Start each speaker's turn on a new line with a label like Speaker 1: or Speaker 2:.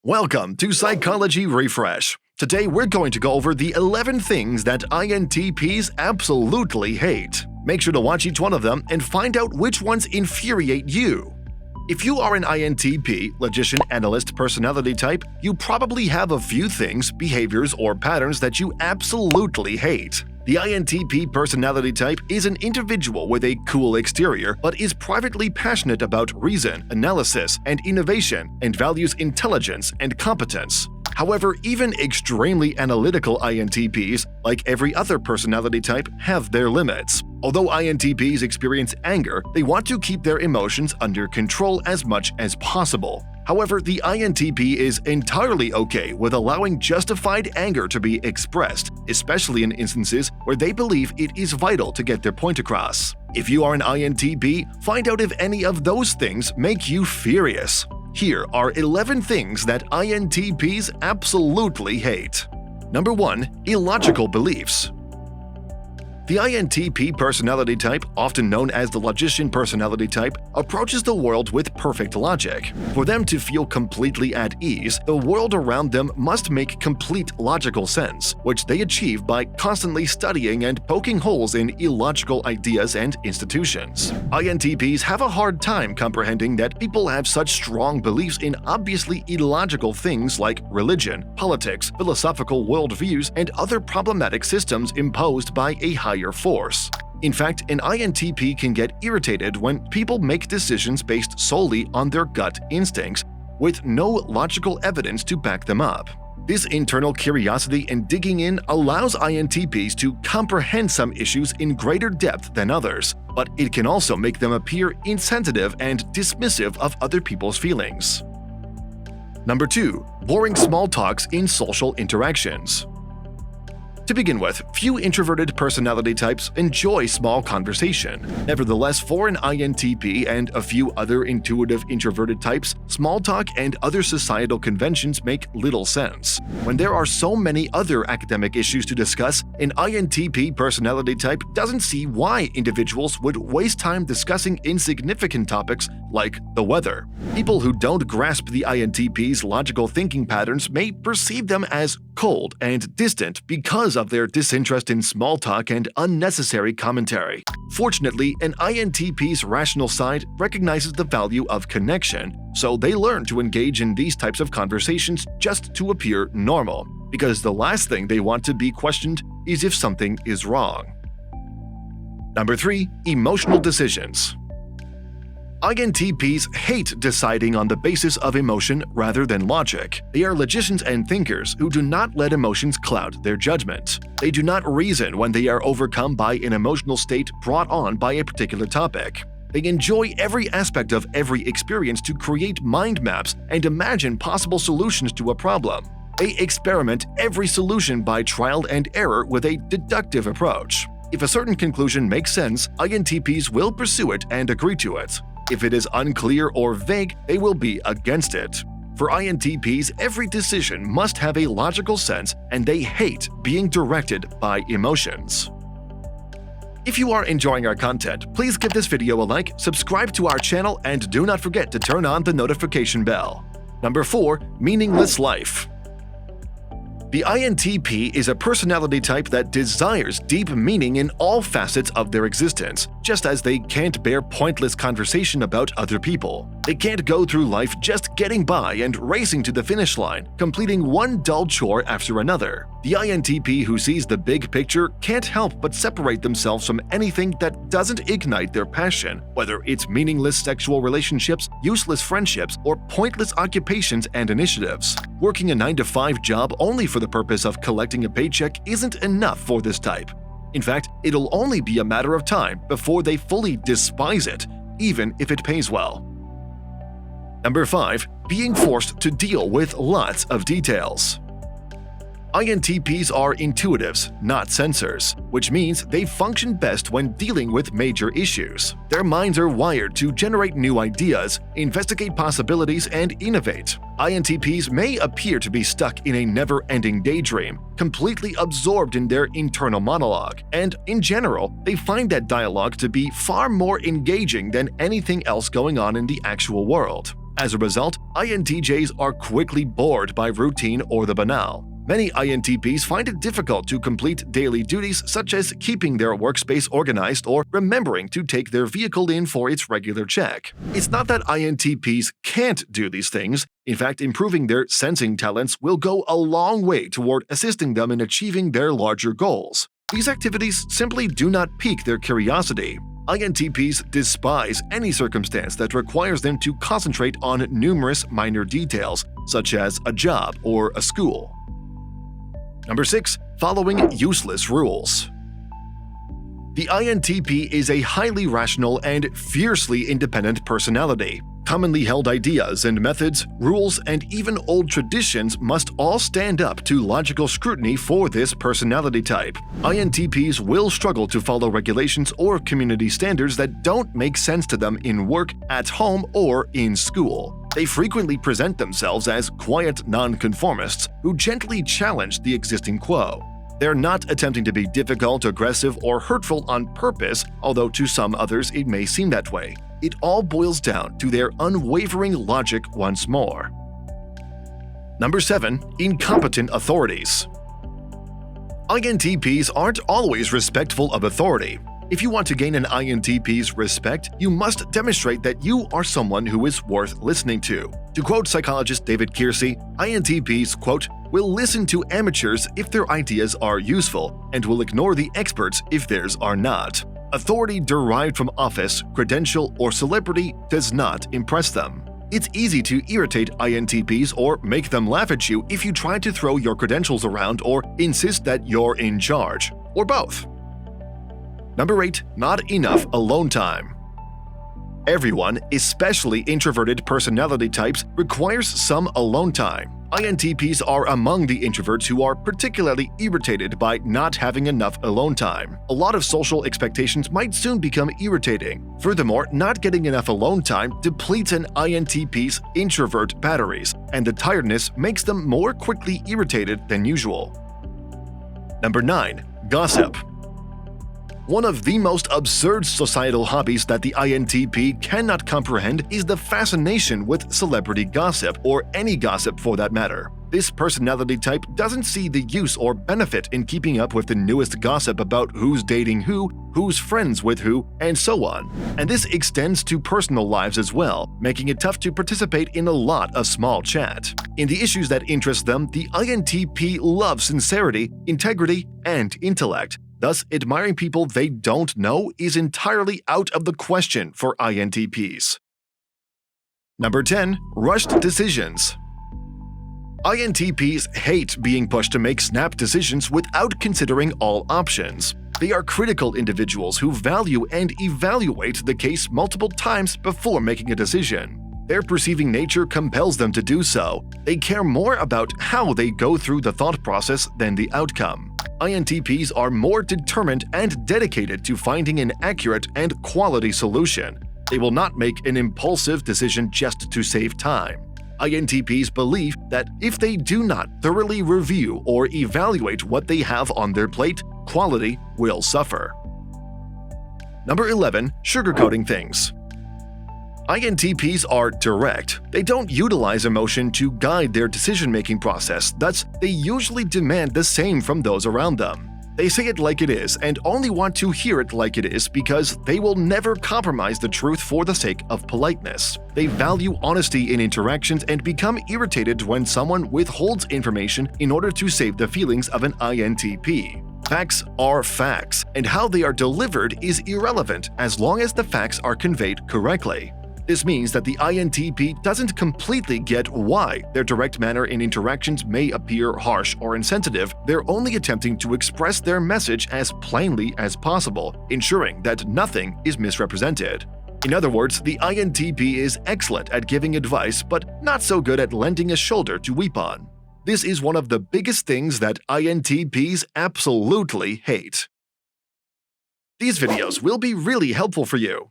Speaker 1: Welcome to Psychology Refresh. Today we're going to go over the 11 things that INTPs absolutely hate. Make sure to watch each one of them and find out which ones infuriate you. If you are an INTP, Logician, Analyst personality type, you probably have a few things, behaviors, or patterns that you absolutely hate. The INTP personality type is an individual with a cool exterior but is privately passionate about reason, analysis, and innovation, and values intelligence and competence. However, even extremely analytical INTPs, like every other personality type, have their limits. Although INTPs experience anger, they want to keep their emotions under control as much as possible. However, the INTP is entirely okay with allowing justified anger to be expressed, especially in instances where they believe it is vital to get their point across. If you are an INTP, find out if any of those things make you furious. Here are 11 things that INTPs absolutely hate. Number 1. Illogical beliefs. The INTP personality type, often known as the Logician personality type, approaches the world with perfect logic. For them to feel completely at ease, the world around them must make complete logical sense, which they achieve by constantly studying and poking holes in illogical ideas and institutions. INTPs have a hard time comprehending that people have such strong beliefs in obviously illogical things like religion, politics, philosophical worldviews, and other problematic systems imposed by a higher force. In fact, an INTP can get irritated when people make decisions based solely on their gut instincts, with no logical evidence to back them up. This internal curiosity and digging in allows INTPs to comprehend some issues in greater depth than others, but it can also make them appear insensitive and dismissive of other people's feelings. Number 2. Boring small talks in social interactions. To begin with, few introverted personality types enjoy small conversation. Nevertheless, for an INTP and a few other intuitive introverted types, small talk and other societal conventions make little sense. When there are so many other academic issues to discuss, an INTP personality type doesn't see why individuals would waste time discussing insignificant topics like the weather. People who don't grasp the INTP's logical thinking patterns may perceive them as cold and distant because of their disinterest in small talk and unnecessary commentary. Fortunately, an INTP's rational side recognizes the value of connection, so they learn to engage in these types of conversations just to appear normal, because the last thing they want to be questioned is if something is wrong. Number 3. Emotional decisions. INTPs hate deciding on the basis of emotion rather than logic. They are logicians and thinkers who do not let emotions cloud their judgment. They do not reason when they are overcome by an emotional state brought on by a particular topic. They enjoy every aspect of every experience to create mind maps and imagine possible solutions to a problem. They experiment every solution by trial and error with a deductive approach. If a certain conclusion makes sense, INTPs will pursue it and agree to it. If it is unclear or vague, they will be against it. For INTPs, every decision must have a logical sense, and they hate being directed by emotions. If you are enjoying our content, please give this video a like, subscribe to our channel, and do not forget to turn on the notification bell. Number 4. Meaningless life. The INTP is a personality type that desires deep meaning in all facets of their existence, just as they can't bear pointless conversation about other people. They can't go through life just getting by and racing to the finish line, completing one dull chore after another. The INTP who sees the big picture can't help but separate themselves from anything that doesn't ignite their passion, whether it's meaningless sexual relationships, useless friendships, or pointless occupations and initiatives. Working a 9-to-5 job only for the purpose of collecting a paycheck isn't enough for this type. In fact, it'll only be a matter of time before they fully despise it, even if it pays well. Number 5. Being forced to deal with lots of details. INTPs are intuitives, not sensors, which means they function best when dealing with major issues. Their minds are wired to generate new ideas, investigate possibilities, and innovate. INTPs may appear to be stuck in a never-ending daydream, completely absorbed in their internal monologue, and in general, they find that dialogue to be far more engaging than anything else going on in the actual world. As a result, INTJs are quickly bored by routine or the banal. Many INTPs find it difficult to complete daily duties such as keeping their workspace organized or remembering to take their vehicle in for its regular check. It's not that INTPs can't do these things. In fact, improving their sensing talents will go a long way toward assisting them in achieving their larger goals. These activities simply do not pique their curiosity. INTPs despise any circumstance that requires them to concentrate on numerous minor details, such as a job or a school. Number 6. Following useless rules. The INTP is a highly rational and fiercely independent personality. Commonly held ideas and methods, rules, and even old traditions must all stand up to logical scrutiny for this personality type. INTPs will struggle to follow regulations or community standards that don't make sense to them in work, at home, or in school. They frequently present themselves as quiet nonconformists who gently challenge the existing quo. They're not attempting to be difficult, aggressive, or hurtful on purpose, although to some others it may seem that way. It all boils down to their unwavering logic once more. Number 7. Incompetent authorities. INTPs aren't always respectful of authority. If you want to gain an INTP's respect, you must demonstrate that you are someone who is worth listening to. To quote psychologist David Kiersey, INTPs, quote, will listen to amateurs if their ideas are useful and will ignore the experts if theirs are not. Authority derived from office, credential, or celebrity does not impress them. It's easy to irritate INTPs or make them laugh at you if you try to throw your credentials around or insist that you're in charge, or both. Number 8. Not enough alone time. Everyone, especially introverted personality types, requires some alone time. INTPs are among the introverts who are particularly irritated by not having enough alone time. A lot of social expectations might soon become irritating. Furthermore, not getting enough alone time depletes an INTP's introvert batteries, and the tiredness makes them more quickly irritated than usual. Number 9. Gossip. One of the most absurd societal hobbies that the INTP cannot comprehend is the fascination with celebrity gossip, or any gossip for that matter. This personality type doesn't see the use or benefit in keeping up with the newest gossip about who's dating who's friends with who, and so on. And this extends to personal lives as well, making it tough to participate in a lot of small chat. In the issues that interest them, the INTP loves sincerity, integrity, and intellect. Thus, admiring people they don't know is entirely out of the question for INTPs. Number 10. Rushed decisions. INTPs hate being pushed to make snap decisions without considering all options. They are critical individuals who value and evaluate the case multiple times before making a decision. Their perceiving nature compels them to do so. They care more about how they go through the thought process than the outcome. INTPs are more determined and dedicated to finding an accurate and quality solution. They will not make an impulsive decision just to save time. INTPs believe that if they do not thoroughly review or evaluate what they have on their plate, quality will suffer. Number 11. Sugarcoating things. INTPs are direct. They don't utilize emotion to guide their decision-making process, thus, they usually demand the same from those around them. They say it like it is and only want to hear it like it is because they will never compromise the truth for the sake of politeness. They value honesty in interactions and become irritated when someone withholds information in order to save the feelings of an INTP. Facts are facts, and how they are delivered is irrelevant as long as the facts are conveyed correctly. This means that the INTP doesn't completely get why their direct manner in interactions may appear harsh or insensitive. They're only attempting to express their message as plainly as possible, ensuring that nothing is misrepresented. In other words, the INTP is excellent at giving advice but not so good at lending a shoulder to weep on. This is one of the biggest things that INTPs absolutely hate. These videos will be really helpful for you.